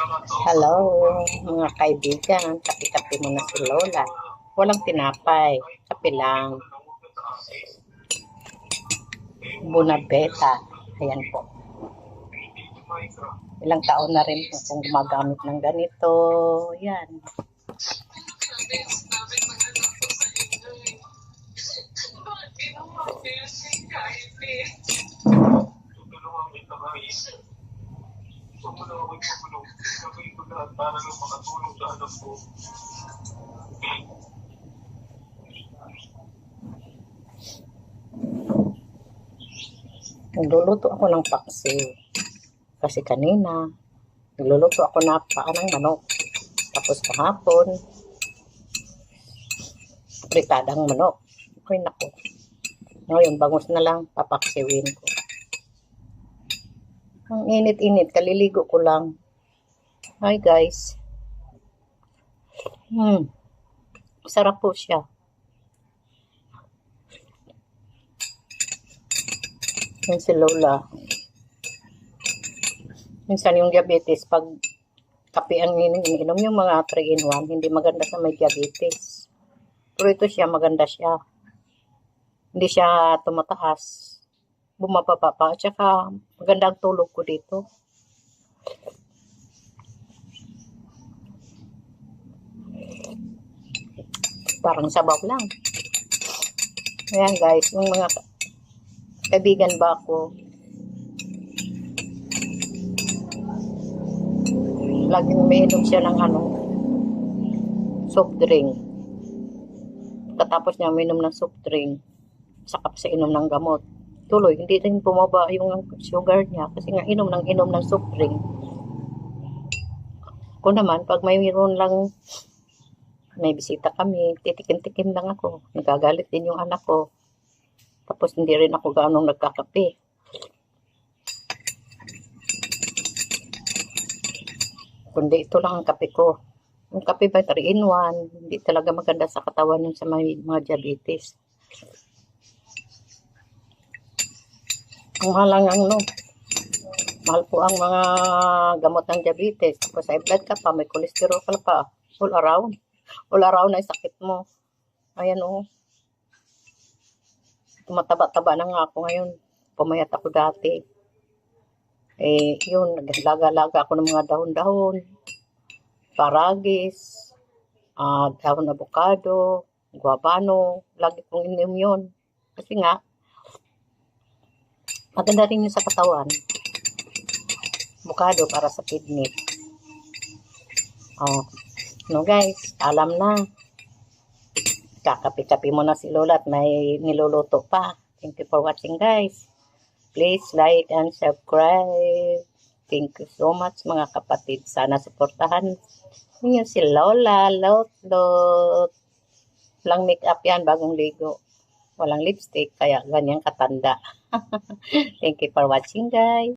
Hello, mga kaibigan. Kape-kape muna si Lola. Walang tinapay. Kape lang. Bunabeta. Ayan po. Ilang taon na rin po kung gumagamit ng ganito. Yan. Nagluluto ako ng paksiw. Kasi kanina, nagluluto ako na paa ng manok. Tapos kahapon, pritadang manok. Ay naku. Ngayon, bangus na lang, papaksiwin ko. Ang init-init, kaliligo ko lang. Hi guys. Sarap po siya. Yan si Lola. Minsan yung diabetes, pag kape ang iniinom yung mga 3-in-1, hindi maganda sa may diabetes. Pero ito siya, maganda siya. Hindi siya tumataas. Bumababa pa. At saka, maganda ang tulog ko dito. Parang sabaw lang. Ayan guys, yung mga kaibigan ba ako, laging umiinom siya ng soft drink. Katapos niya umiinom ng soft drink, saka sa inom ng gamot. Tuloy, hindi rin bumaba yung sugar niya kasi nga inom ng soft drink. Ko naman, pag mayroon lang, may bisita kami, titikim-tikim lang ako. Nagagalit din yung anak ko. Tapos hindi rin ako gaano nagkakape. Kundi ito lang ang kape ko. Yung kape ba 3-in-1, hindi talaga maganda sa katawan yung sa mga diabetes. Ang mahal lang mahal po ang mga gamot ng diabetes. Tapos high blood ka pa, may cholesterol ka pa. All around. All around na yung sakit mo. Ayan tumataba-taba na nga ako ngayon. Pumayat ako dati. Yun, naglaga-laga ako ng mga dahon-dahon. Paragis, dahon avocado, guabano. Lagi kong ininom yun. Kasi nga, maganda rin yun sa katawan. Avocado para sa kidney. Guys, alam na. Kakape-kape mo na si Lola at may niluluto pa. Thank you for watching guys. Please like and subscribe. Thank you so much mga kapatid. Sana suportahan ninyo si Lola. Lot. Walang make-up yan, bagong ligo. Walang lipstick, kaya ganyang katanda. Thank you for watching guys.